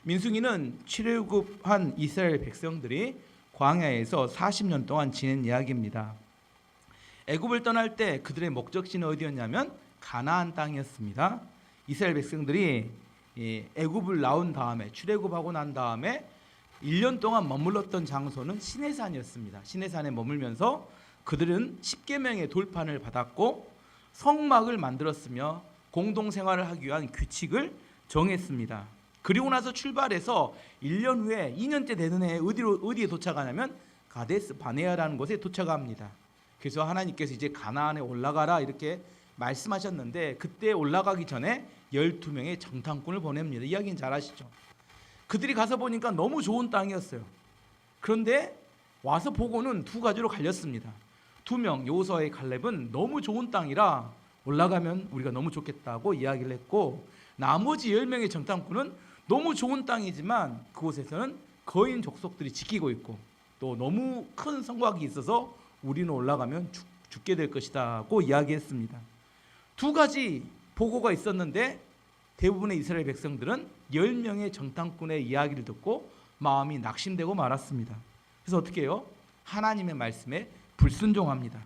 민수기는 출애굽한 이스라엘 백성들이 광야에서 40년 동안 지낸 이야기입니다. 애굽을 떠날 때 그들의 목적지는 어디였냐면 가나안 땅이었습니다. 이스라엘 백성들이 애굽을 나온 다음에 출애굽하고 난 다음에 1년 동안 머물렀던 장소는 시내산이었습니다. 시내산에 머물면서 그들은 십계명의 돌판을 받았고 성막을 만들었으며 공동생활을 하기 위한 규칙을 정했습니다. 그리고 나서 출발해서 1년 후에 2년째 되는 해에 어디에 도착하냐면 가데스 바네아라는 곳에 도착합니다. 그래서 하나님께서 이제 가나안에 올라가라 이렇게 말씀하셨는데 그때 올라가기 전에 12명의 정탐꾼을 보냅니다. 이야기는 잘 아시죠? 그들이 가서 보니까 너무 좋은 땅이었어요. 그런데 와서 보고는 두 가지로 갈렸습니다. 2명 여호수아의 갈렙은 너무 좋은 땅이라 올라가면 우리가 너무 좋겠다고 이야기를 했고, 나머지 10명의 정탐꾼은 너무 좋은 땅이지만 그곳에서는 거인 족속들이 지키고 있고 또 너무 큰 성곽이 있어서 우리는 올라가면 죽게 될 것이다고 이야기했습니다. 두 가지 보고가 있었는데 대부분의 이스라엘 백성들은 10명의 정탐꾼의 이야기를 듣고 마음이 낙심되고 말았습니다. 그래서 어떻게 해요? 하나님의 말씀에 불순종합니다.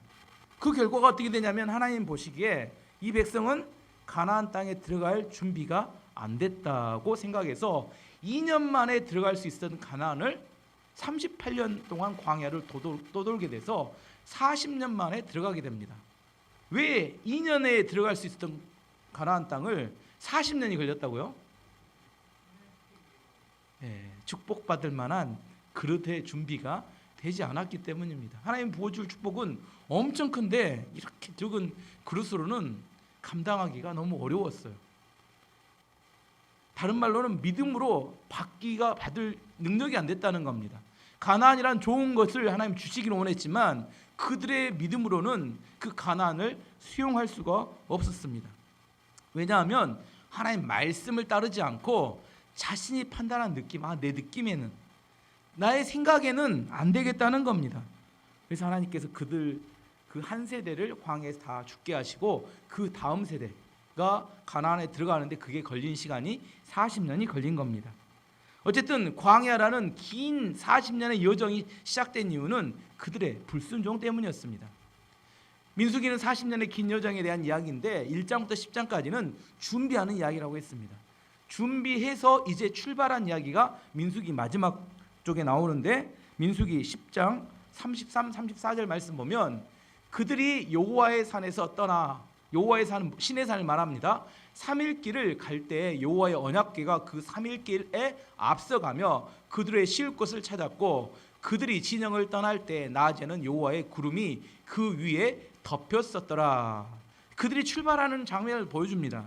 그 결과가 어떻게 되냐면 하나님 보시기에 이 백성은 가나안 땅에 들어갈 준비가 안 됐다고 생각해서 2년 만에 들어갈 수 있었던 가나안을 38년 동안 광야를 떠돌게 돼서 40년 만에 들어가게 됩니다. 왜 2년에 들어갈 수 있었던 가나안 땅을 40년이 걸렸다고요? 축복받을 만한 그릇의 준비가 되지 않았기 때문입니다. 하나님 부어줄 축복은 엄청 큰데 이렇게 적은 그릇으로는 감당하기가 너무 어려웠어요. 다른 말로는 믿음으로 받을 능력이 안 됐다는 겁니다. 가나안이란 좋은 것을 하나님 주시기를 원했지만 그들의 믿음으로는 그 가나안을 수용할 수가 없었습니다. 왜냐하면 하나님 말씀을 따르지 않고 자신이 판단한 느낌, 내 느낌에는, 나의 생각에는 안 되겠다는 겁니다. 그래서 하나님께서 그들 그 한 세대를 광야에서 다 죽게 하시고 그 다음 세대가 가나안에 들어가는데 그게 걸린 시간이 40년이 걸린 겁니다. 어쨌든 광야라는 긴 40년의 여정이 시작된 이유는 그들의 불순종 때문이었습니다. 민수기는 40년의 긴 여정에 대한 이야기인데 1장부터 10장까지는 준비하는 이야기라고 했습니다. 준비해서 이제 출발한 이야기가 민수기 마지막 쪽에 나오는데 민수기 10장 33, 34절 말씀 보면 그들이 여호와의 산에서 떠나, 여호와의 산 시내산을 말합니다. 3일 길을 갈 때 여호와의 언약궤가 그 3일 길에 앞서가며 그들의 쉴 곳을 찾았고 그들이 진영을 떠날 때 낮에는 여호와의 구름이 그 위에 덮였었더라. 그들이 출발하는 장면을 보여줍니다.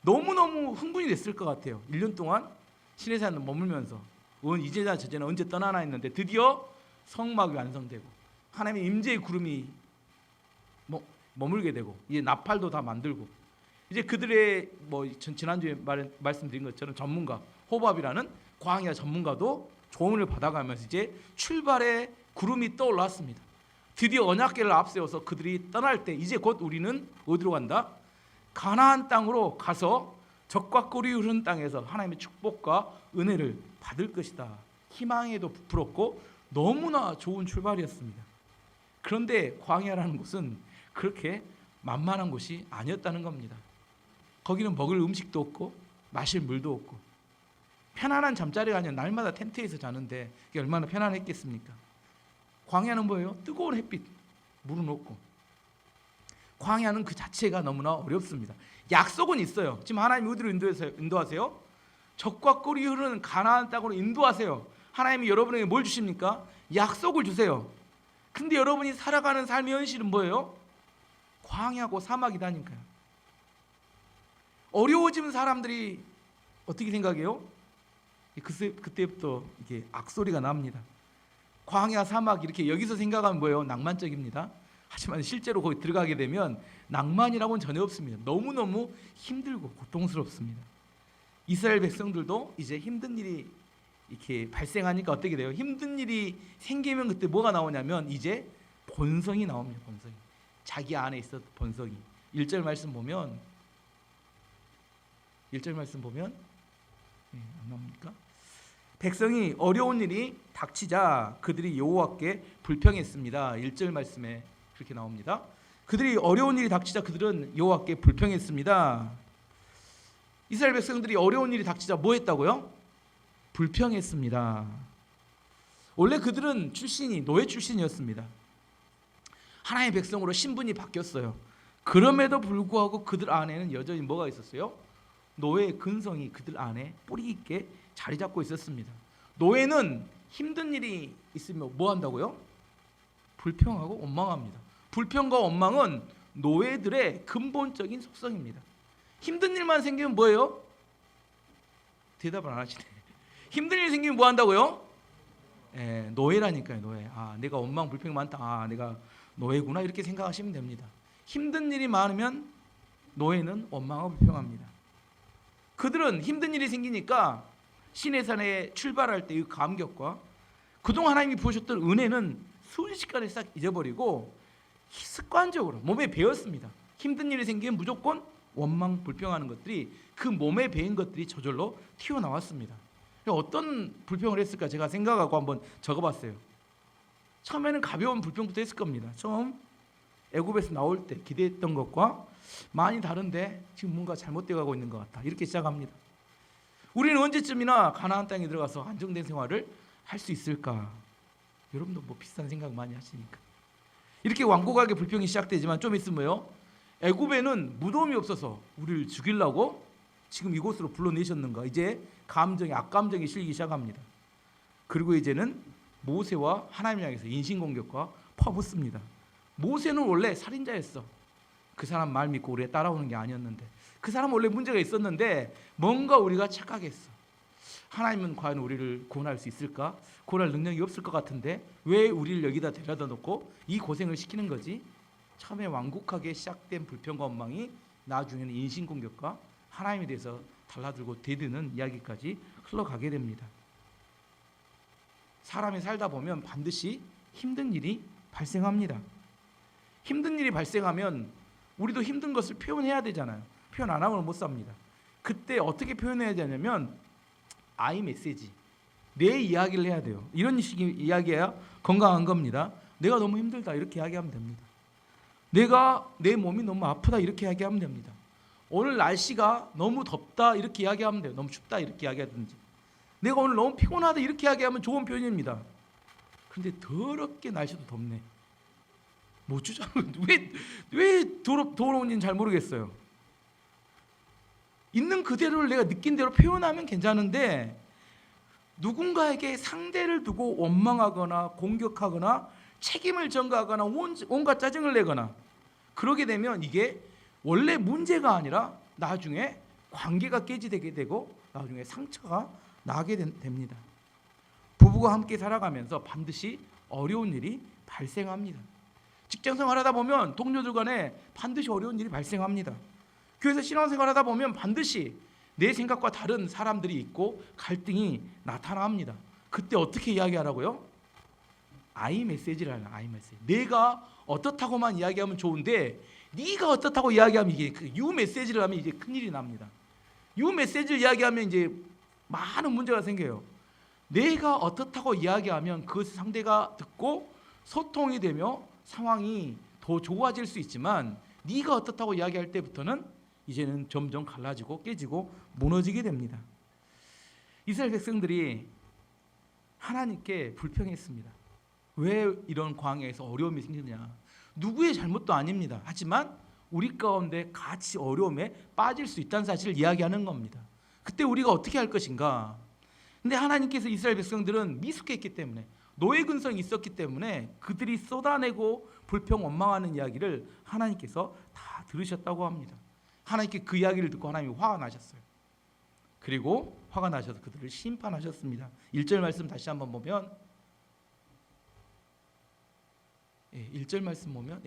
너무너무 흥분이 됐을 것 같아요. 1년 동안 시내산을 머물면서 이제나 저제나 언제 떠나나 했는데 드디어 성막이 완성되고 하나님의 임재의 구름이 머물게 되고 이제 나팔도 다 만들고 이제 그들의 지난주에 말씀드린 것처럼 전문가 호밥이라는 광야 전문가도 조언을 받아가면서 이제 출발의 구름이 떠올랐습니다. 드디어 언약궤를 앞세워서 그들이 떠날 때 이제 곧 우리는 어디로 간다? 가나안 땅으로 가서 적과 꿀이 흐르는 땅에서 하나님의 축복과 은혜를 받을 것이다. 희망에도 부풀었고 너무나 좋은 출발이었습니다. 그런데 광야라는 곳은 그렇게 만만한 곳이 아니었다는 겁니다. 거기는 먹을 음식도 없고 마실 물도 없고 편안한 잠자리가 아니라 날마다 텐트에서 자는데 이게 얼마나 편안했겠습니까? 광야는 뭐예요? 뜨거운 햇빛, 물은 없고. 광야는 그 자체가 너무나 어렵습니다. 약속은 있어요. 지금 하나님이 어디로 인도하세요? 적과 꿀이 흐르는 가나안 땅으로 인도하세요. 하나님이 여러분에게 뭘 주십니까? 약속을 주세요. 근데 여러분이 살아가는 삶의 현실은 뭐예요? 광야고 사막이다니까요. 어려워지는 사람들이 어떻게 생각해요? 그때부터 이게 악소리가 납니다. 광야 사막 이렇게 여기서 생각하면 뭐예요? 낭만적입니다. 하지만 실제로 거기 들어가게 되면 낭만이라고는 전혀 없습니다. 너무너무 힘들고 고통스럽습니다. 이스라엘 백성들도 이제 힘든 일이 이렇게 발생하니까 어떻게 돼요? 힘든 일이 생기면 그때 뭐가 나오냐면 이제 본성이 나옵니다. 본성이. 자기 안에 있었던 본성이. 1절 말씀 보면 안 나옵니까? 백성이 어려운 일이 닥치자 그들이 여호와께 불평했습니다. 1절 말씀에 그렇게 나옵니다. 그들이 어려운 일이 닥치자 그들은 여호와께 불평했습니다. 이스라엘 백성들이 어려운 일이 닥치자 뭐 했다고요? 불평했습니다. 원래 그들은 출신이 노예 출신이었습니다. 하나님의 백성으로 신분이 바뀌었어요. 그럼에도 불구하고 그들 안에는 여전히 뭐가 있었어요? 노예의 근성이 그들 안에 뿌리 있게 자리 잡고 있었습니다. 노예는 힘든 일이 있으면 뭐 한다고요? 불평하고 원망합니다. 불평과 원망은 노예들의 근본적인 속성입니다. 힘든 일만 생기면 뭐예요? 대답을 안 하시네. 힘든 일 생기면 뭐 한다고요? 노예라니까요. 노예. 내가 원망 불평이 많다. 내가 노예구나 이렇게 생각하시면 됩니다. 힘든 일이 많으면 노예는 원망하고 불평합니다. 그들은 힘든 일이 생기니까 시내산에 출발할 때의 감격과 그동안 하나님이 부으셨던 은혜는 순식간에 싹 잊어버리고 습관적으로 몸에 배었습니다. 힘든 일이 생기면 무조건 원망 불평하는 것들이 그 몸에 배인 것들이 저절로 튀어나왔습니다. 어떤 불평을 했을까 제가 생각하고 한번 적어봤어요. 처음에는 가벼운 불평부터 했을 겁니다. 처음 애굽에서 나올 때 기대했던 것과 많이 다른데 지금 뭔가 잘못되어 가고 있는 것 같다. 이렇게 시작합니다. 우리는 언제쯤이나 가나안 땅에 들어가서 안정된 생활을 할 수 있을까? 여러분도 뭐 비슷한 생각 많이 하시니까. 이렇게 완곡하게 불평이 시작되지만 좀 있으면요. 애굽에는 무덤이 없어서 우리를 죽이려고 지금 이곳으로 불러내셨는가? 이제 감정이 악감정이 실기 시작합니다. 그리고 이제는 모세와 하나님을 향해서 인신공격과 퍼붓습니다. 모세는 원래 살인자였어. 그 사람 말 믿고 우리가 따라오는 게 아니었는데 그 사람 원래 문제가 있었는데 뭔가 우리가 착각했어. 하나님은 과연 우리를 구원할 수 있을까? 구원할 능력이 없을 것 같은데 왜 우리를 여기다 데려다 놓고 이 고생을 시키는 거지? 처음에 완곡하게 시작된 불평과 원망이 나중에는 인신공격과 하나님에 대해서 달라들고 대드는 이야기까지 흘러가게 됩니다. 사람이 살다 보면 반드시 힘든 일이 발생합니다. 힘든 일이 발생하면 우리도 힘든 것을 표현해야 되잖아요. 표현 안 하고는 못 삽니다. 그때 어떻게 표현해야 되냐면 I 메시지, 내 이야기를 해야 돼요. 이런 식의 이야기해야 건강한 겁니다. 내가 너무 힘들다 이렇게 이야기하면 됩니다. 내 몸이 너무 아프다 이렇게 이야기하면 됩니다. 오늘 날씨가 너무 덥다 이렇게 이야기하면 돼요. 너무 춥다 이렇게 이야기하든지. 내가 오늘 너무 피곤하다 이렇게 이야기하면 좋은 표현입니다. 그런데 더럽게 날씨도 덥네. 뭐 주장은 왜 더러운지는 잘 모르겠어요. 있는 그대로를 내가 느낀 대로 표현하면 괜찮은데 누군가에게 상대를 두고 원망하거나 공격하거나 책임을 전가하거나 온갖 짜증을 내거나 그러게 되면 이게 원래 문제가 아니라 나중에 관계가 깨지게 되고 나중에 상처가 나게 됩니다. 부부가 함께 살아가면서 반드시 어려운 일이 발생합니다. 직장생활 하다 보면 동료들 간에 반드시 어려운 일이 발생합니다. 교회에서 신앙생활 하다 보면 반드시 내 생각과 다른 사람들이 있고 갈등이 나타납니다. 그때 어떻게 이야기하라고요? I 메시지라는 I 메시지. 내가 어떻다고만 이야기하면 좋은데 네가 어떻다고 이야기하면 이게 U 메시지를 하면 이제 큰일이 납니다. U 메시지를 이야기하면 이제 많은 문제가 생겨요. 내가 어떻다고 이야기하면 그 상대가 듣고 소통이 되며 상황이 더 좋아질 수 있지만 네가 어떻다고 이야기할 때부터는 이제는 점점 갈라지고 깨지고 무너지게 됩니다. 이스라엘 백성들이 하나님께 불평했습니다. 왜 이런 광야에서 어려움이 생기느냐? 누구의 잘못도 아닙니다. 하지만 우리 가운데 같이 어려움에 빠질 수 있다는 사실을 이야기하는 겁니다. 그때 우리가 어떻게 할 것인가? 근데 하나님께서 이스라엘 백성들은 미숙했기 때문에 노예 근성이 있었기 때문에 그들이 쏟아내고 불평 원망하는 이야기를 하나님께서 다 들으셨다고 합니다. 하나님께 그 이야기를 듣고 하나님이 화가 나셨어요. 그리고 화가 나셔서 그들을 심판하셨습니다. 1절 말씀 다시 한번 보면 1절 말씀 보면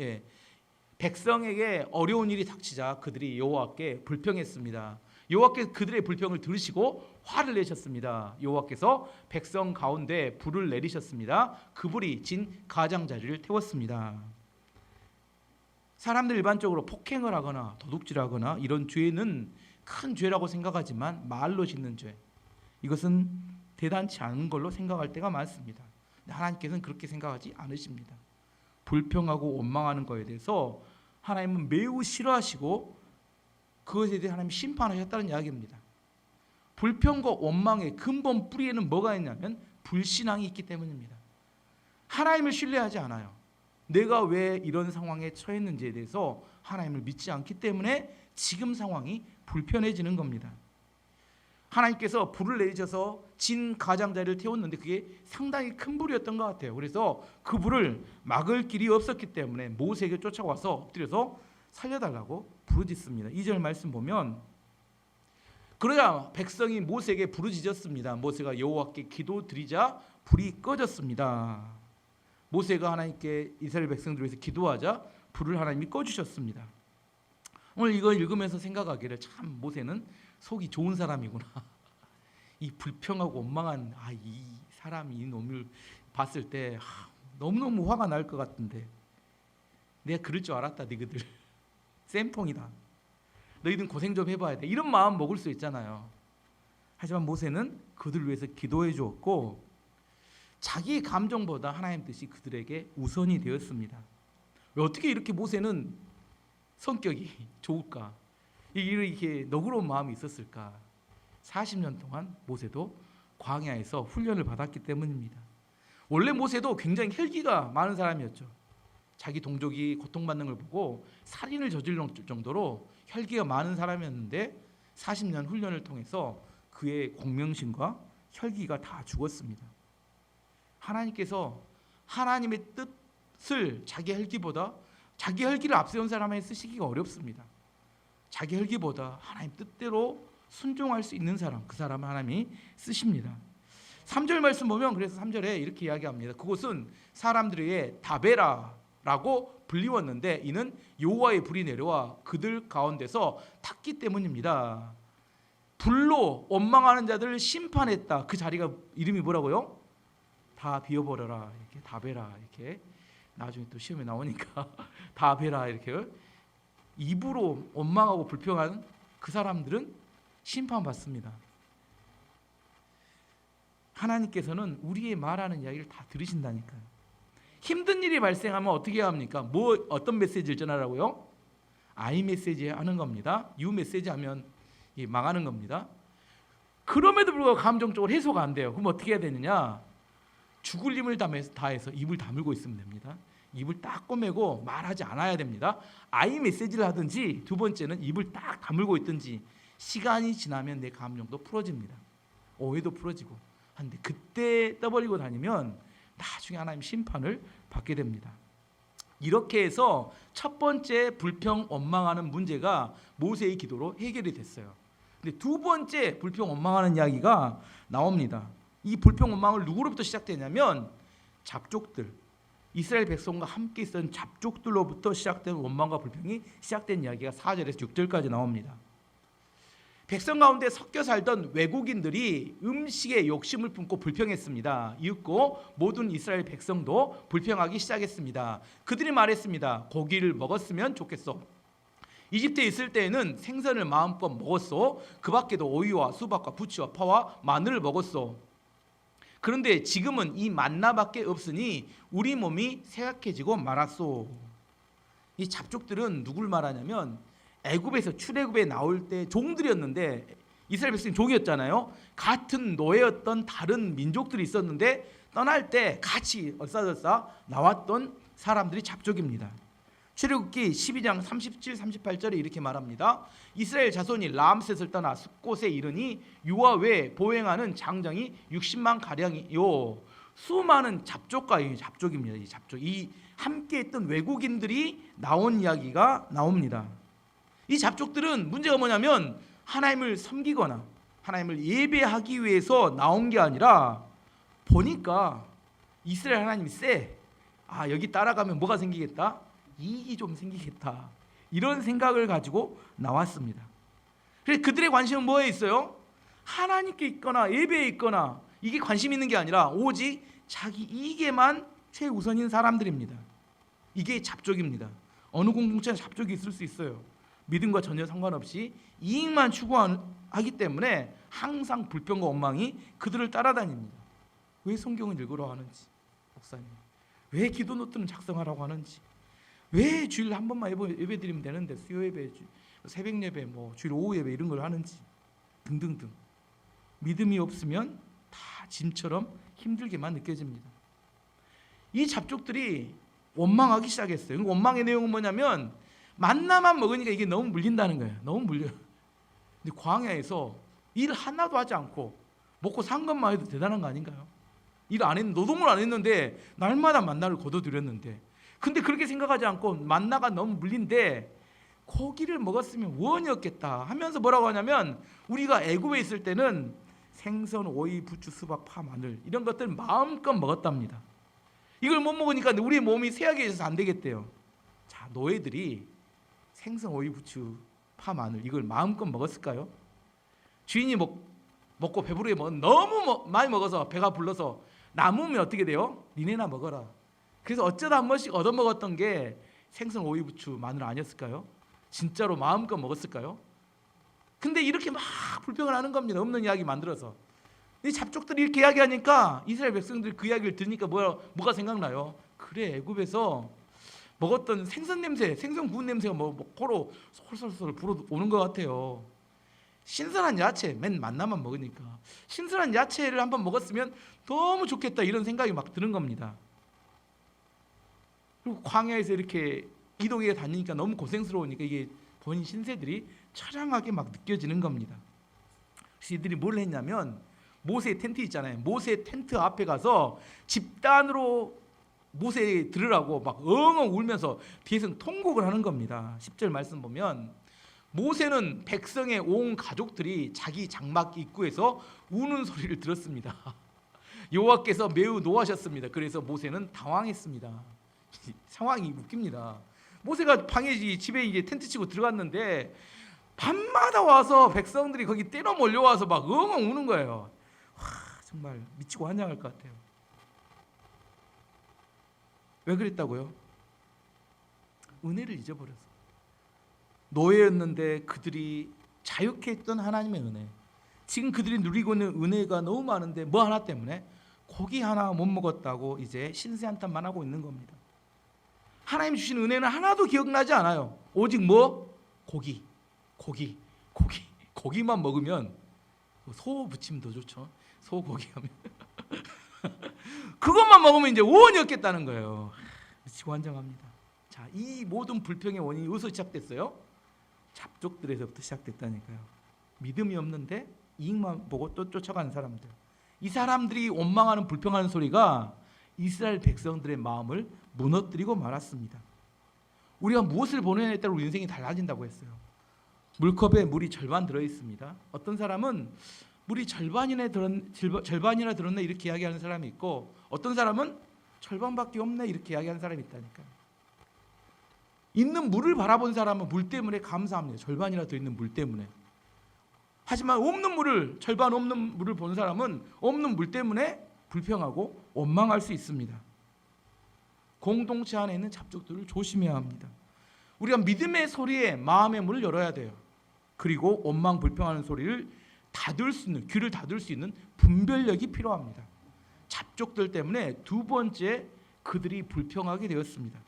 백성에게 어려운 일이 닥치자 그들이 여호와께 불평했습니다. 여호와께서 그들의 불평을 들으시고 화를 내셨습니다. 여호와께서 백성 가운데 불을 내리셨습니다. 그 불이 진 가장자리를 태웠습니다. 사람들 일반적으로 폭행을 하거나 도둑질하거나 이런 죄는 큰 죄라고 생각하지만 말로 짓는 죄, 이것은 대단치 않은 걸로 생각할 때가 많습니다. 근데 하나님께서는 그렇게 생각하지 않으십니다. 불평하고 원망하는 것에 대해서 하나님은 매우 싫어하시고 그것에 대해 하나님이 심판하셨다는 이야기입니다. 불평과 원망의 근본 뿌리에는 뭐가 있냐면 불신앙이 있기 때문입니다. 하나님을 신뢰하지 않아요. 내가 왜 이런 상황에 처했는지에 대해서 하나님을 믿지 않기 때문에 지금 상황이 불편해지는 겁니다. 하나님께서 불을 내리셔서 진 가장자리를 태웠는데 그게 상당히 큰 불이었던 것 같아요. 그래서 그 불을 막을 길이 없었기 때문에 모세에게 쫓아와서 엎드려서 살려달라고 부르짖습니다. 2절 말씀 보면 그러자 백성이 모세에게 부르짖었습니다. 모세가 여호와께 기도드리자 불이 꺼졌습니다. 모세가 하나님께 이스라엘 백성들을 위해서 기도하자 불을 하나님이 꺼주셨습니다. 오늘 이걸 읽으면서 생각하기를 참 모세는 속이 좋은 사람이구나. 이 불평하고 원망한 이 사람이 이 놈을 봤을 때 너무너무 화가 날 것 같은데 내가 그럴 줄 알았다. 너희들 쌤통이다. 너희들 고생 좀 해봐야 돼. 이런 마음 먹을 수 있잖아요. 하지만 모세는 그들을 위해서 기도해 주었고 자기의 감정보다 하나님 뜻이 그들에게 우선이 되었습니다. 왜 어떻게 이렇게 모세는 성격이 좋을까? 이렇게 너그러운 마음이 있었을까? 40년 동안 모세도 광야에서 훈련을 받았기 때문입니다. 원래 모세도 굉장히 혈기가 많은 사람이었죠. 자기 동족이 고통받는 걸 보고 살인을 저질 정도로 혈기가 많은 사람이었는데 40년 훈련을 통해서 그의 공명심과 혈기가 다 죽었습니다. 하나님께서 하나님의 뜻을 자기 혈기보다 자기 혈기를 앞세운 사람에게 쓰시기가 어렵습니다. 자기 혈기보다 하나님 뜻대로 순종할 수 있는 사람, 그 사람을 하나님이 쓰십니다. 3절 말씀 보면 그래서 3절에 이렇게 이야기합니다. 그곳은 사람들의 다베라라고 불리웠는데 이는 여호와의 불이 내려와 그들 가운데서 탔기 때문입니다. 불로 원망하는 자들을 심판했다. 그 자리가 이름이 뭐라고요? 다 비워버려라. 이렇게 다베라 이렇게 나중에 또 시험에 나오니까 다베라 이렇게 입으로 원망하고 불평하는 그 사람들은 심판받습니다. 하나님께서는 우리의 말하는 이야기를 다 들으신다니까요. 힘든 일이 발생하면 어떻게 해야 합니까? 어떤 메시지를 전하라고요? I 메시지 하는 겁니다. U 메시지 하면 망하는 겁니다. 그럼에도 불구하고 감정적으로 해소가 안 돼요. 그럼 어떻게 해야 되느냐? 죽을 힘을 다해서 입을 다물고 있으면 됩니다. 입을 딱 꼬매고 말하지 않아야 됩니다. I 메시지를 하든지 두 번째는 입을 딱 다물고 있든지 시간이 지나면 내 감정도 풀어집니다. 오해도 풀어지고 한데 그때 떠버리고 다니면 나중에 하나님 심판을 받게 됩니다. 이렇게 해서 첫 번째 불평 원망하는 문제가 모세의 기도로 해결이 됐어요. 근데 두 번째 불평 원망하는 이야기가 나옵니다. 이 불평 원망을 누구로부터 시작되냐면 잡족들, 이스라엘 백성과 함께 있었던 잡족들로부터 시작된 원망과 불평이 시작된 이야기가 4절에서 6절까지 나옵니다. 백성 가운데 섞여 살던 외국인들이 음식에 욕심을 품고 불평했습니다. 이윽고 모든 이스라엘 백성도 불평하기 시작했습니다. 그들이 말했습니다. 고기를 먹었으면 좋겠어. 이집트에 있을 때에는 생선을 마음껏 먹었어. 그 밖에도 오이와 수박과 부추와 파와 마늘을 먹었어. 그런데 지금은 이 만나밖에 없으니 우리 몸이 쇠약해지고 말았소. 이 잡족들은 누굴 말하냐면 애굽에서 출애굽에 나올 때 종들이었는데 이스라엘 백성이 종이었잖아요. 같은 노예였던 다른 민족들이 있었는데 떠날 때 같이 얼싸들싸 나왔던 사람들이 잡족입니다. 출애굽기 12장 37, 38절에 이렇게 말합니다. 이스라엘 자손이 람셋을 떠나 숲곳에 이르니 유아 외에 보행하는 장정이 60만 가량이요. 수많은 잡족과 잡족입니다. 이 잡족, 이 함께했던 외국인들이 나온 이야기가 나옵니다. 이 잡족들은 문제가 뭐냐면 하나님을 섬기거나 하나님을 예배하기 위해서 나온 게 아니라 보니까 이스라엘 하나님이 세. 여기 따라가면 뭐가 생기겠다? 이익이 좀 생기겠다. 이런 생각을 가지고 나왔습니다. 그래서 그들의 관심은 뭐에 있어요? 하나님께 있거나 예배에 있거나 이게 관심 있는 게 아니라 오직 자기 이익에만 최우선인 사람들입니다. 이게 잡족입니다. 어느 공동체에 잡족이 있을 수 있어요. 믿음과 전혀 상관없이 이익만 추구하기 때문에 항상 불평과 원망이 그들을 따라다닙니다. 왜 성경을 읽으러 하는지, 목사님 왜 기도 노트는 작성하라고 하는지, 왜 주일 한 번만 예배 드리면 되는데 수요 예배, 새벽 예배, 주일 오후 예배 이런 걸 하는지 등등등. 믿음이 없으면 다 짐처럼 힘들게만 느껴집니다. 이 잡족들이 원망하기 시작했어요. 원망의 내용은 뭐냐면 만나만 먹으니까 이게 너무 물린다는 거예요. 너무 물려요. 근데 광야에서 일 하나도 하지 않고 먹고 산 것만 해도 대단한 거 아닌가요? 일 안 했는데, 노동을 안 했는데 날마다 만나를 거둬들였는데, 근데 그렇게 생각하지 않고 만나가 너무 물린데 고기를 먹었으면 원이었겠다 하면서 뭐라고 하냐면, 우리가 애굽에 있을 때는 생선, 오이, 부추, 수박, 파, 마늘 이런 것들 마음껏 먹었답니다. 이걸 못 먹으니까 우리의 몸이 쇠약해져서 안 되겠대요. 자, 노예들이 생선, 오이, 부추, 파, 마늘 이걸 마음껏 먹었을까요? 주인이 먹고 배부르게 너무 많이 먹어서 배가 불러서 남으면 어떻게 돼요? 니네나 먹어라. 그래서 어쩌다 한 번씩 얻어먹었던 게 생선, 오이, 부추, 마늘 아니었을까요? 진짜로 마음껏 먹었을까요? 근데 이렇게 막 불평을 하는 겁니다. 없는 이야기 만들어서. 이 잡족들이 이렇게 이야기하니까 이스라엘 백성들이 그 이야기를 들으니까 뭐가 생각나요? 그래, 애굽에서 먹었던 생선 냄새, 생선 구운 냄새가 코로 솔솔솔 불어오는 것 같아요. 신선한 야채, 맨 만나만 먹으니까 신선한 야채를 한번 먹었으면 너무 좋겠다, 이런 생각이 막 드는 겁니다. 그리고 광야에서 이렇게 이동해 다니니까 너무 고생스러우니까 이게 본인 신세들이 처량하게 막 느껴지는 겁니다. 그래서 이들이 뭘 했냐면, 모세 텐트 있잖아요. 모세 텐트 앞에 가서 집단으로 모세 들으라고 막 엉엉 울면서 뒤에서 통곡을 하는 겁니다. 10절 말씀 보면 모세는 백성의 온 가족들이 자기 장막 입구에서 우는 소리를 들었습니다. 여호와께서 매우 노하셨습니다. 그래서 모세는 당황했습니다. 상황이 웃깁니다. 모세가 집에 이제 텐트 치고 들어갔는데 밤마다 와서 백성들이 거기 떼러 몰려와서 막 엉엉 우는 거예요. 정말 미치고 환장할 것 같아요. 왜 그랬다고요? 은혜를 잊어버려서. 노예였는데 그들이 자유케 했던 하나님의 은혜, 지금 그들이 누리고 있는 은혜가 너무 많은데 뭐 하나 때문에 고기 하나 못 먹었다고 이제 신세 한탄만 하고 있는 겁니다. 하나님 주신 은혜는 하나도 기억나지 않아요. 오직 고기만 먹으면, 소 부치면 더 좋죠. 소고기 하면 그것만 먹으면 이제 원이었겠다는 거예요. 미치고 환장합니다. 자, 이 모든 불평의 원인이 어디서 시작됐어요? 잡족들에서부터 시작됐다니까요. 믿음이 없는데 이익만 보고 또 쫓아가는 사람들. 이 사람들이 원망하는 불평하는 소리가 이스라엘 백성들의 마음을 무너뜨리고 말았습니다. 우리가 무엇을 보내냐에 따라 우리 인생이 달라진다고 했어요. 물컵에 물이 절반 들어있습니다. 어떤 사람은 물이 절반이나 들었네 이렇게 이야기하는 사람이 있고, 어떤 사람은 절반밖에 없네 이렇게 이야기하는 사람이 있다니까요. 있는 물을 바라본 사람은 물 때문에 감사합니다. 절반이나 더 있는 물 때문에. 하지만 절반 없는 물을 본 사람은 없는 물 때문에 불평하고 원망할 수 있습니다. 공동체 안에 있는 잡족들을 조심해야 합니다. 우리가 믿음의 소리에 마음의 문을 열어야 돼요. 그리고 원망 불평하는 소리를 귀를 닫을 수 있는 분별력이 필요합니다. 잡족들 때문에 두 번째 그들이 불평하게 되었습니다.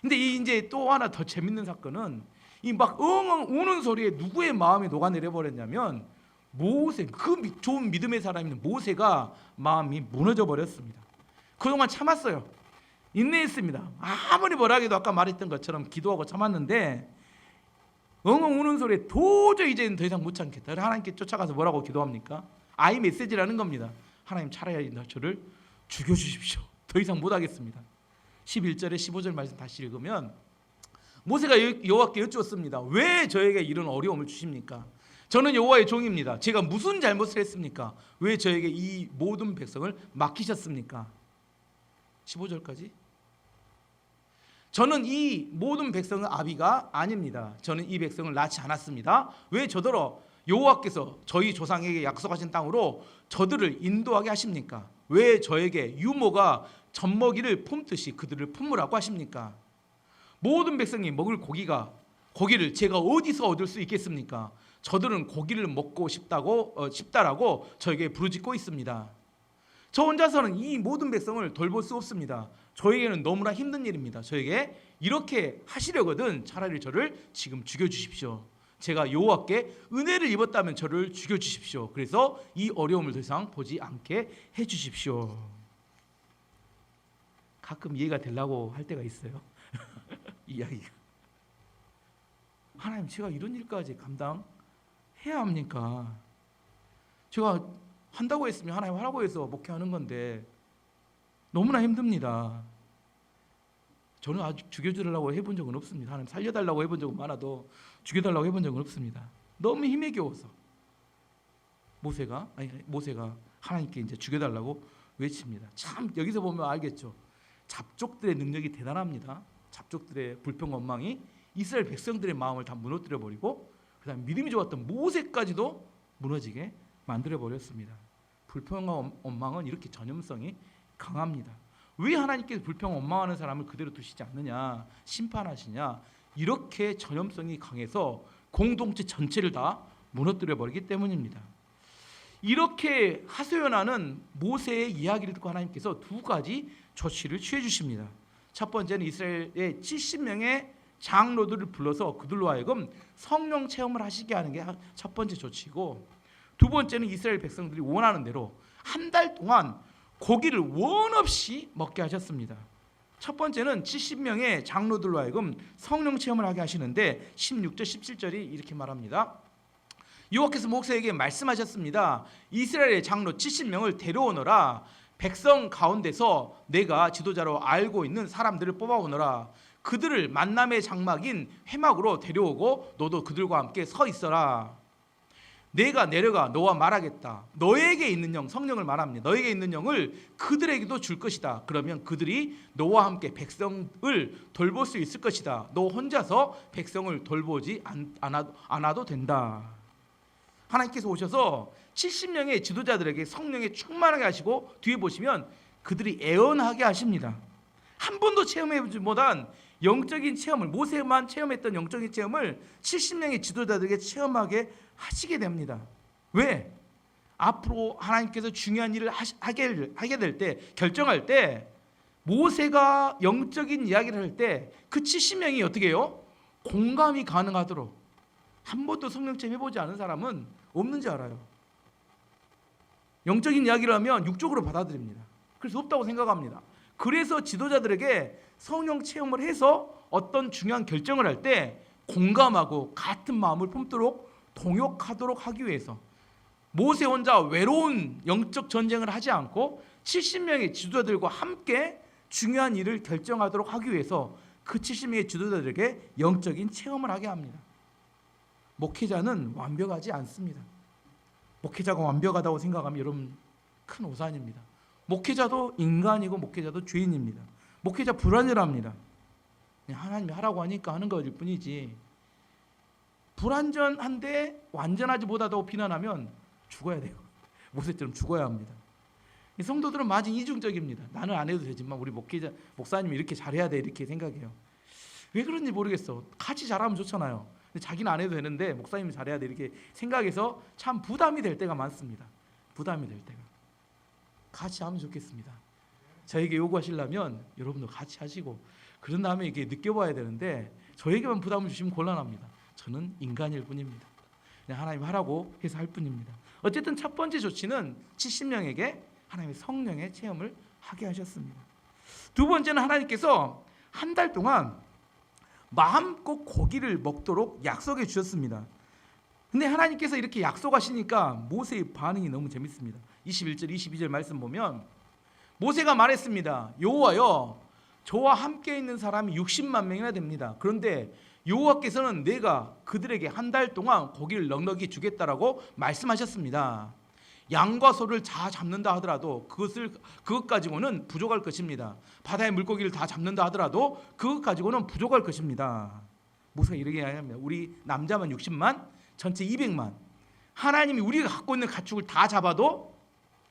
근데 이제 또 하나 더 재밌는 사건은, 이 막 엉엉 우는 소리에 누구의 마음이 녹아내려 버렸냐면 모세, 그 좋은 믿음의 사람인 모세가 마음이 무너져 버렸습니다. 그동안 참았어요. 인내했습니다. 아무리 뭐라 해도 아까 말했던 것처럼 기도하고 참았는데 엉엉 우는 소리에 도저히 이제는 더 이상 못 참겠다. 하나님께 쫓아가서 뭐라고 기도합니까? 아이 메시지라는 겁니다. 하나님, 차라리 저를 죽여주십시오. 더 이상 못하겠습니다. 11절에 15절 말씀 다시 읽으면 모세가 여호와께 여쭈었습니다. 왜 저에게 이런 어려움을 주십니까? 저는 여호와의 종입니다. 제가 무슨 잘못을 했습니까? 왜 저에게 이 모든 백성을 맡기셨습니까? 15절까지. 저는 이 모든 백성은 아비가 아닙니다. 저는 이 백성을 낳지 않았습니다. 왜 저더러 여호와께서 저희 조상에게 약속하신 땅으로 저들을 인도하게 하십니까? 왜 저에게 유모가 젖먹이를 품듯이 그들을 품으라고 하십니까? 모든 백성이 먹을 고기가 고기를 제가 어디서 얻을 수 있겠습니까? 저들은 고기를 먹고 싶다라고 저에게 부르짖고 있습니다. 저 혼자서는 이 모든 백성을 돌볼 수 없습니다. 저에게는 너무나 힘든 일입니다. 저에게 이렇게 하시려거든 차라리 저를 지금 죽여주십시오. 제가 여호와께 은혜를 입었다면 저를 죽여주십시오. 그래서 이 어려움을 더 이상 보지 않게 해주십시오. 가끔 이해가 되려고 할 때가 있어요. 이야기가. 하나님, 제가 이런 일까지 감당해야 합니까? 제가 한다고 했으면 하나님 하라고 해서 목회하는 건데 너무나 힘듭니다. 저는 아직 죽여주려고 해본 적은 없습니다. 하나님 살려달라고 해본 적은 많아도 죽여달라고 해본 적은 없습니다. 너무 힘에 겨워서 모세가 하나님께 이제 죽여달라고 외칩니다. 참 여기서 보면 알겠죠. 잡족들의 능력이 대단합니다. 잡족들의 불평 원망이 이스라엘 백성들의 마음을 다 무너뜨려 버리고 그다음 믿음이 좋았던 모세까지도 무너지게 만들어 버렸습니다. 불평과 원망은 이렇게 전염성이 강합니다. 왜 하나님께서 불평 원망하는 사람을 그대로 두시지 않느냐, 심판하시냐, 이렇게 전염성이 강해서 공동체 전체를 다 무너뜨려 버리기 때문입니다. 이렇게 하소연하는 모세의 이야기를 듣고 하나님께서 두 가지 조치를 취해 주십니다. 첫 번째는 이스라엘의 70명의 장로들을 불러서 그들로 하여금 성령 체험을 하시게 하는 게 첫 번째 조치고, 두 번째는 이스라엘 백성들이 원하는 대로 한 달 동안 고기를 원 없이 먹게 하셨습니다. 첫 번째는 70명의 장로들로 하여금 성령 체험을 하게 하시는데 16절 17절이 이렇게 말합니다. 여호와께서 모세에게 말씀하셨습니다. 이스라엘의 장로 70명을 데려오너라. 백성 가운데서 내가 지도자로 알고 있는 사람들을 뽑아오너라. 그들을 만남의 장막인 회막으로 데려오고 너도 그들과 함께 서 있어라. 내가 내려가 너와 말하겠다. 너에게 있는 영, 성령을 말합니다. 너에게 있는 영을 그들에게도 줄 것이다. 그러면 그들이 너와 함께 백성을 돌볼 수 있을 것이다. 너 혼자서 백성을 돌보지 않아도 된다. 하나님께서 오셔서 70명의 지도자들에게 성령에 충만하게 하시고 뒤에 보시면 그들이 애언하게 하십니다. 한 번도 체험해보지 못한 영적인 체험을, 모세만 체험했던 영적인 체험을 70명의 지도자들에게 체험하게 하시게 됩니다. 왜? 앞으로 하나님께서 중요한 일을 하게 될 때, 결정할 때, 모세가 영적인 이야기를 할 때 그 70명이 어떻게 해요? 공감이 가능하도록. 한 번도 성령 체험 해보지 않은 사람은 없는지 알아요. 영적인 이야기를 하면 육적으로 받아들입니다. 그래서 없다고 생각합니다. 그래서 지도자들에게 성령 체험을 해서 어떤 중요한 결정을 할 때 공감하고 같은 마음을 품도록 동역하도록 하기 위해서 모세 혼자 외로운 영적 전쟁을 하지 않고 70명의 지도자들과 함께 중요한 일을 결정하도록 하기 위해서 그 70명의 지도자들에게 영적인 체험을 하게 합니다. 목회자는 완벽하지 않습니다. 목회자가 완벽하다고 생각하면 여러분 큰 오산입니다. 목회자도 인간이고 목회자도 죄인입니다. 목회자 불완전합니다. 하나님이 하라고 하니까 하는 것일 뿐이지, 불완전한데 완전하지 못하다고 비난하면 죽어야 돼요. 모세처럼 죽어야 합니다. 이 성도들은 마치 이중적입니다. 나는 안 해도 되지만 우리 목사님이 이렇게 잘해야 돼 이렇게 생각해요. 왜 그런지 모르겠어. 같이 잘하면 좋잖아요. 근데 자기는 안 해도 되는데 목사님이 잘해야 돼 이렇게 생각해서 참 부담이 될 때가 많습니다. 부담이 될 때가. 같이 하면 좋겠습니다. 저에게 요구하시려면 여러분도 같이 하시고 그런 다음에 이게 느껴봐야 되는데 저에게만 부담을 주시면 곤란합니다. 저는 인간일 뿐입니다. 그냥 하나님 하라고 해서 할 뿐입니다. 어쨌든 첫 번째 조치는 70명에게 하나님의 성령의 체험을 하게 하셨습니다. 두 번째는 하나님께서 한 달 동안 마음껏 고기를 먹도록 약속해 주셨습니다. 근데 하나님께서 이렇게 약속하시니까 모세의 반응이 너무 재밌습니다. 21절 22절 말씀 보면 모세가 말했습니다. 여호와여, 저와 함께 있는 사람이 60만 명이나 됩니다. 그런데 여호와께서는 내가 그들에게 한 달 동안 고기를 넉넉히 주겠다라고 말씀하셨습니다. 양과 소를 다 잡는다 하더라도 그것 가지고는 부족할 것입니다. 바다의 물고기를 다 잡는다 하더라도 그것 가지고는 부족할 것입니다. 모세가 이렇게 하냐면 우리 남자만 60만, 전체 200만. 하나님이 우리가 갖고 있는 가축을 다 잡아도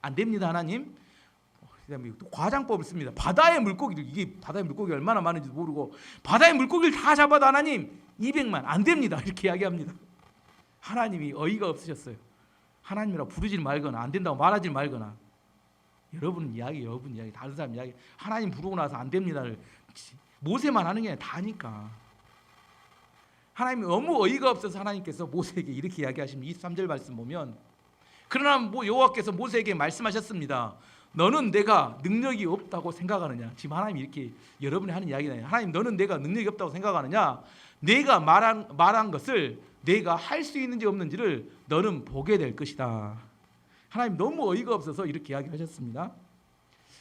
안 됩니다. 하나님, 그다음에 또 과장법을 씁니다. 바다의 물고기들, 이게 바다의 물고기 얼마나 많은지도 모르고 바다의 물고기를 다 잡아도 하나님 200만 안 됩니다. 이렇게 이야기합니다. 하나님이 어이가 없으셨어요. 하나님이라고 부르지 말거나 안 된다고 말하지 말거나. 여러분 이야기 다른 사람 이야기. 하나님 부르고 나서 안 됩니다를 모세만 하는 게 아니라 다니까. 하나님이 너무 어이가 없어서 하나님께서 모세에게 이렇게 이야기하십니다. 23절 말씀 보면, 그러나 여호와께서 모세에게 말씀하셨습니다. 너는 내가 능력이 없다고 생각하느냐? 지금 하나님이 이렇게 여러분이 하는 이야기잖아요. 하나님, 너는 내가 능력이 없다고 생각하느냐? 내가 말한 것을 내가 할 수 있는지 없는지를 너는 보게 될 것이다. 하나님 너무 어이가 없어서 이렇게 이야기하셨습니다.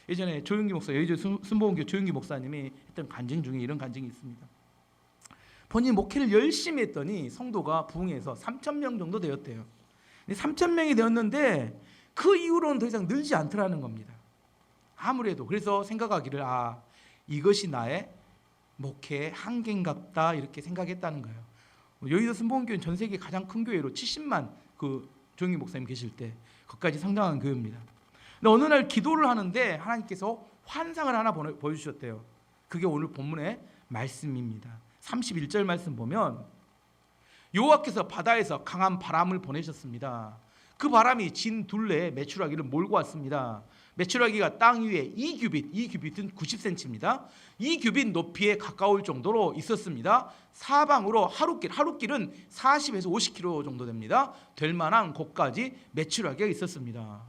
예전에 조용기 목사, 여의도 순복음교회 조용기 목사님이 했던 간증 중에 이런 간증이 있습니다. 본인 목회를 열심히 했더니 성도가 부흥해서 3,000명 정도 되었대요. 3,000명이 되었는데 그 이후로는 더 이상 늘지 않더라는 겁니다. 아무래도 그래서 생각하기를 이것이 나의 목회의 한계인갑다 이렇게 생각했다는 거예요. 여의도 순복음교회는 전 세계 가장 큰 교회로 70만 그 조용기 목사님 계실 때 거기까지 성장한 교회입니다. 근데 어느 날 기도를 하는데 하나님께서 환상을 하나 보여주셨대요. 그게 오늘 본문의 말씀입니다. 31절 말씀 보면 여호와께서 바다에서 강한 바람을 보내셨습니다. 그 바람이 진 둘레에 메추라기를 몰고 왔습니다. 메추라기가 땅 위에 2규빗은 90cm입니다. 2규빗 높이에 가까울 정도로 있었습니다. 사방으로 하루길은 40에서 50km 정도 됩니다. 될 만한 곳까지 메추라기가 있었습니다.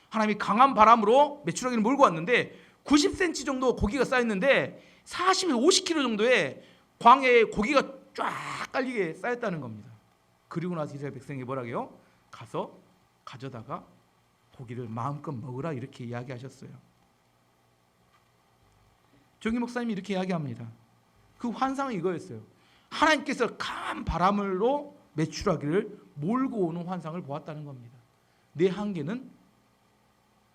하나님이 강한 바람으로 메추라기를 몰고 왔는데 90cm 정도 고기가 쌓였는데 40에서 50km 정도의 광야에 고기가 쫙 깔리게 쌓였다는 겁니다. 그리고 나서 이스라엘 백성이 뭐라고요? 가서 가져다가 고기를 마음껏 먹으라 이렇게 이야기하셨어요. 조용기 목사님이 이렇게 이야기합니다. 그 환상은 이거였어요. 하나님께서 강한 바람으로 메추라기를 몰고 오는 환상을 보았다는 겁니다. 내 한계는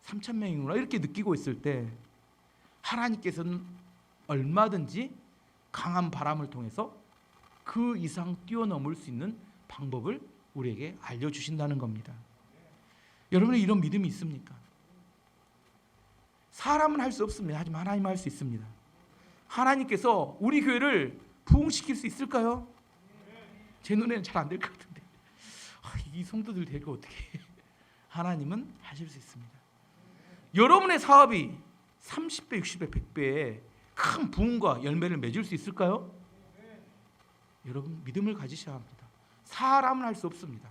3,000명이구나 이렇게 느끼고 있을 때 하나님께서는 얼마든지 강한 바람을 통해서 그 이상 뛰어넘을 수 있는 방법을 우리에게 알려주신다는 겁니다. 여러분의 이런 믿음이 있습니까? 사람은 할 수 없습니다. 하지만 하나님은 할 수 있습니다. 하나님께서 우리 교회를 부흥시킬 수 있을까요? 제 눈에는 잘 안 될 것 같은데 이 성도들 데리고 어떻게 하나님은 하실 수 있습니다. 여러분의 사업이 30배, 60배, 100배의 큰 부흥과 열매를 맺을 수 있을까요? 여러분 믿음을 가지셔야 합니다. 사람은 할 수 없습니다.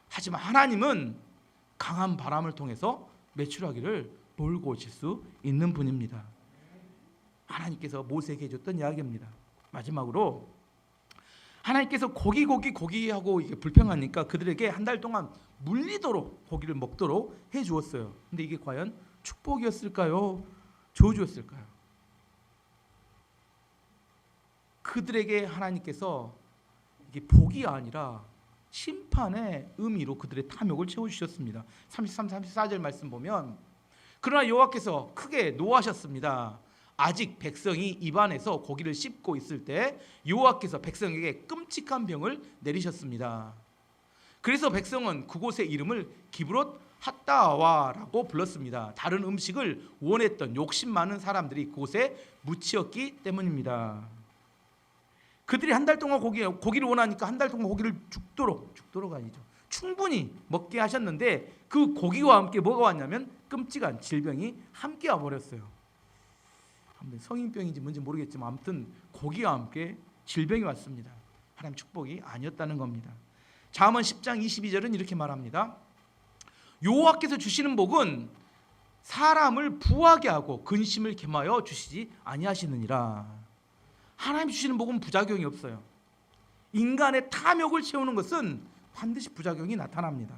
하지만 하나님은 강한 바람을 통해서 메추라기를 몰고 오실 수 있는 분입니다. 하나님께서 모세에게 해줬던 이야기입니다. 마지막으로 하나님께서 고기하고 이게 불평하니까 그들에게 한 달 동안 물리도록 고기를 먹도록 해주었어요. 근데 이게 과연 축복이었을까요? 저주였을까요? 그들에게 하나님께서 이게 복이 아니라 심판의 의미로 그들의 탐욕을 채워주셨습니다. 33, 34절 말씀 보면 그러나 여호와께서 크게 노하셨습니다. 아직 백성이 입안에서 고기를 씹고 있을 때 여호와께서 백성에게 끔찍한 병을 내리셨습니다. 그래서 백성은 그곳의 이름을 기브롯 핫다와라고 불렀습니다. 다른 음식을 원했던 욕심 많은 사람들이 그곳에 묻히었기 때문입니다. 그들이 한 달 동안 고기를 원하니까 한 달 동안 고기를 죽도록 아니죠. 충분히 먹게 하셨는데 그 고기와 함께 뭐가 왔냐면 끔찍한 질병이 함께 와버렸어요. 성인병인지 뭔지 모르겠지만 아무튼 고기와 함께 질병이 왔습니다. 하나님 축복이 아니었다는 겁니다. 잠언 10장 22절은 이렇게 말합니다. 여호와께서 주시는 복은 사람을 부하게 하고 근심을 겸하여 주시지 아니하시느니라. 하나님 주시는 복은 부작용이 없어요. 인간의 탐욕을 채우는 것은 반드시 부작용이 나타납니다.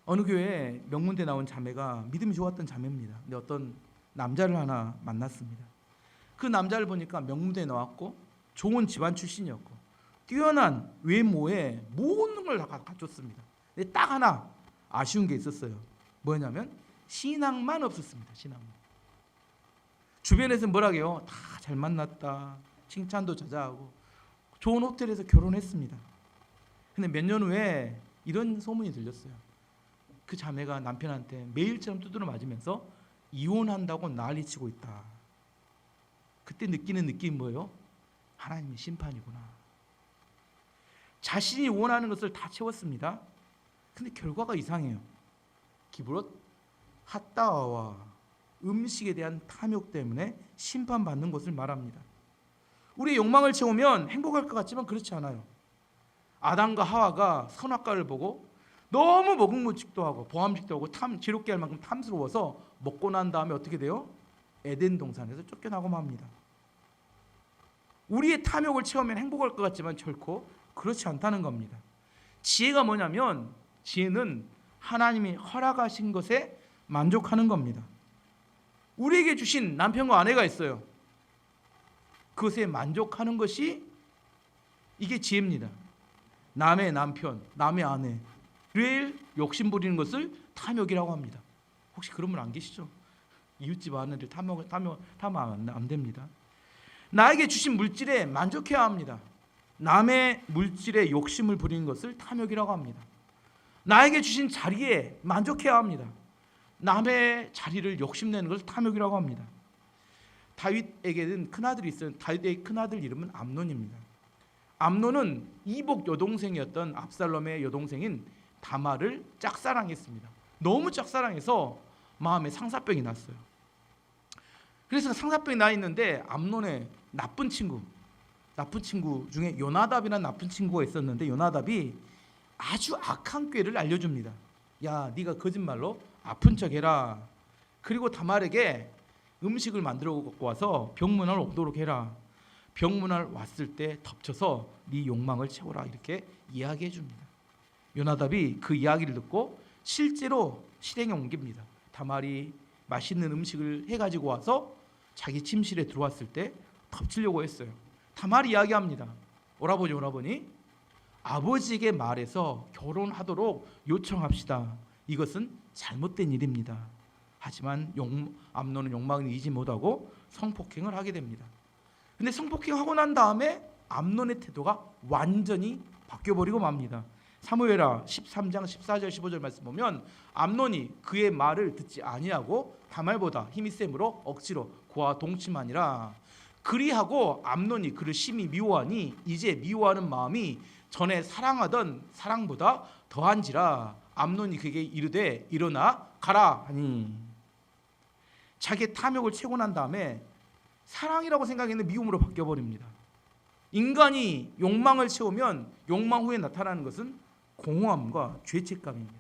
어느 교회에 명문대 나온 자매가 믿음이 좋았던 자매입니다. 근데 어떤 남자를 하나 만났습니다. 그 남자를 보니까 명문대에 나왔고 좋은 집안 출신이었고 뛰어난 외모에 모든 걸 다 갖췄습니다. 근데 딱 하나 아쉬운 게 있었어요. 뭐냐면 신앙만 없었습니다. 신앙만. 주변에서 뭐라고요? 다 잘 만났다. 칭찬도 자자하고 좋은 호텔에서 결혼했습니다. 근데 몇 년 후에 이런 소문이 들렸어요. 그 자매가 남편한테 매일처럼 두드려 맞으면서 이혼한다고 난리치고 있다. 그때 느끼는 느낌이 뭐예요? 하나님의 심판이구나. 자신이 원하는 것을 다 채웠습니다. 근데 결과가 이상해요. 기브롯 핫다와 음식에 대한 탐욕 때문에 심판받는 것을 말합니다. 우리의 욕망을 채우면 행복할 것 같지만 그렇지 않아요. 아담과 하와가 선악과를 보고 너무 먹음직도 하고 보암직도 하고 지롭게 할 만큼 탐스러워서 먹고 난 다음에 어떻게 돼요? 에덴 동산에서 쫓겨나고 맙니다. 우리의 탐욕을 채우면 행복할 것 같지만 결코 그렇지 않다는 겁니다. 지혜가 뭐냐면 지혜는 하나님이 허락하신 것에 만족하는 겁니다. 우리에게 주신 남편과 아내가 있어요. 그것에 만족하는 것이 이게 지혜입니다. 남의 남편, 남의 아내를 욕심 부리는 것을 탐욕이라고 합니다. 혹시 그런 분 안 계시죠? 이웃집 아내를 탐하면 안 됩니다. 나에게 주신 물질에 만족해야 합니다. 남의 물질에 욕심을 부리는 것을 탐욕이라고 합니다. 나에게 주신 자리에 만족해야 합니다. 남의 자리를 욕심내는 것을 탐욕이라고 합니다. 다윗에게는 큰아들이 있어요. 다윗의 큰아들 이름은 암논입니다. 암논은 이복 여동생이었던 압살롬의 여동생인 다말을 짝사랑했습니다. 너무 짝사랑해서 마음에 상사병이 났어요. 그래서 상사병이 나 있는데 암논의 나쁜 친구 중에 요나답이라는 나쁜 친구가 있었는데 요나답이 아주 악한 꾀를 알려줍니다. 야, 네가 거짓말로 아픈 척해라. 그리고 다말에게 음식을 만들어 갖고 와서 병문안 오도록 해라. 병문안 왔을 때 덮쳐서 네 욕망을 채워라. 이렇게 이야기해 줍니다. 요나답이 그 이야기를 듣고 실제로 실행에 옮깁니다. 다말이 맛있는 음식을 해가지고 와서 자기 침실에 들어왔을 때 덮치려고 했어요. 다말이 이야기합니다. 오라버니 아버지에게 말해서 결혼하도록 요청합시다. 이것은 잘못된 일입니다. 하지만 암논은 욕망을 이기지 못하고 성폭행을 하게 됩니다. 근데 성폭행하고 난 다음에 암논의 태도가 완전히 바뀌어버리고 맙니다. 사무엘하 13장 14절 15절 말씀 보면 암논이 그의 말을 듣지 아니하고 다말보다 힘이 셈으로 억지로 그와 동침하니라. 그리하고 암논이 그를 심히 미워하니 이제 미워하는 마음이 전에 사랑하던 사랑보다 더한지라. 암논이 그에게 이르되 일어나 가라 하니. 자기의 탐욕을 채고 난 다음에 사랑이라고 생각했는데 미움으로 바뀌어버립니다. 인간이 욕망을 채우면 욕망 후에 나타나는 것은 공허함과 죄책감입니다.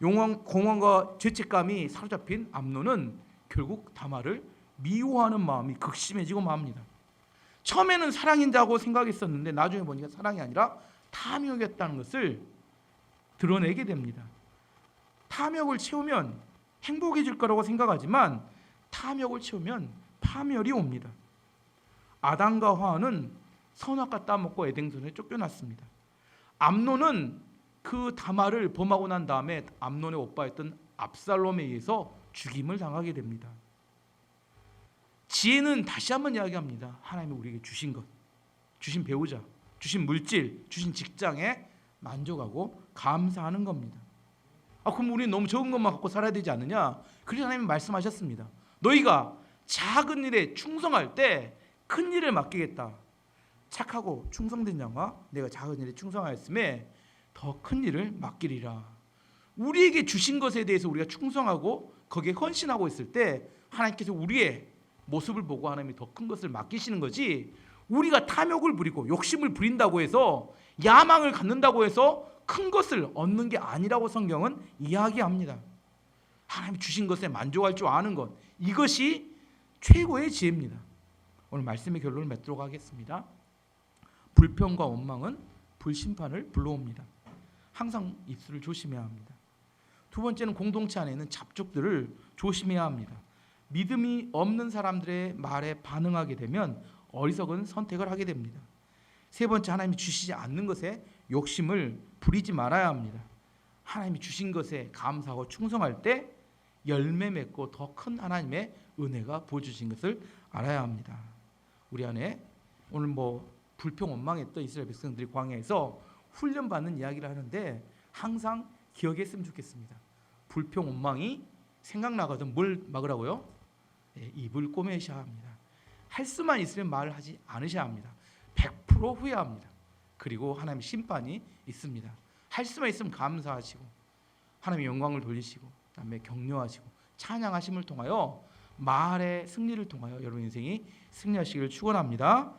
공허함과 죄책감이 사로잡힌 암논은 결국 다말을 미워하는 마음이 극심해지고 맙니다. 처음에는 사랑인다고 생각했었는데 나중에 보니까 사랑이 아니라 탐욕이었다는 것을 드러내게 됩니다. 탐욕을 채우면 행복해질 거라고 생각하지만 탐욕을 채우면 파멸이 옵니다. 아담과 하와는 선악과 따먹고 에덴동산에 쫓겨났습니다. 암논은 그 다말을 범하고 난 다음에 암논의 오빠였던 압살롬에 의해서 죽임을 당하게 됩니다. 지혜는 다시 한번 이야기합니다. 하나님이 우리에게 주신 것, 주신 배우자, 주신 물질, 주신 직장에 만족하고 감사하는 겁니다. 그럼 우리는 너무 적은 것만 갖고 살아야 되지 않느냐? 그래서 하나님이 말씀하셨습니다. 너희가 작은 일에 충성할 때 큰 일을 맡기겠다. 착하고 충성된 자가 내가 작은 일에 충성하였음에 더 큰 일을 맡기리라. 우리에게 주신 것에 대해서 우리가 충성하고 거기에 헌신하고 있을 때 하나님께서 우리의 모습을 보고 하나님이 더 큰 것을 맡기시는 거지, 우리가 탐욕을 부리고 욕심을 부린다고 해서 야망을 갖는다고 해서 큰 것을 얻는 게 아니라고 성경은 이야기합니다. 하나님이 주신 것에 만족할 줄 아는 것, 이것이 최고의 지혜입니다. 오늘 말씀의 결론을 맺도록 하겠습니다. 불평과 원망은 불심판을 불러옵니다. 항상 입술을 조심해야 합니다. 두 번째는 공동체 안에 있는 잡족들을 조심해야 합니다. 믿음이 없는 사람들의 말에 반응하게 되면 어리석은 선택을 하게 됩니다. 세 번째, 하나님이 주시지 않는 것에 욕심을 부리지 말아야 합니다. 하나님이 주신 것에 감사하고 충성할 때 열매 맺고 더 큰 하나님의 은혜가 부어주신 것을 알아야 합니다. 우리 안에 오늘 불평 원망했던 이스라엘 백성들이 광야에서 훈련받는 이야기를 하는데 항상 기억했으면 좋겠습니다. 불평 원망이 생각나거든 뭘 막으라고요? 입을 꼬매셔야 합니다. 할 수만 있으면 말을 하지 않으셔야 합니다. 100% 후회합니다. 그리고 하나님의 심판이 있습니다. 할 수만 있으면 감사하시고 하나님의 영광을 돌리시고 그다음에 격려하시고 찬양하심을 통하여 말의 승리를 통하여 여러분 인생이 승리하시기를 축원합니다.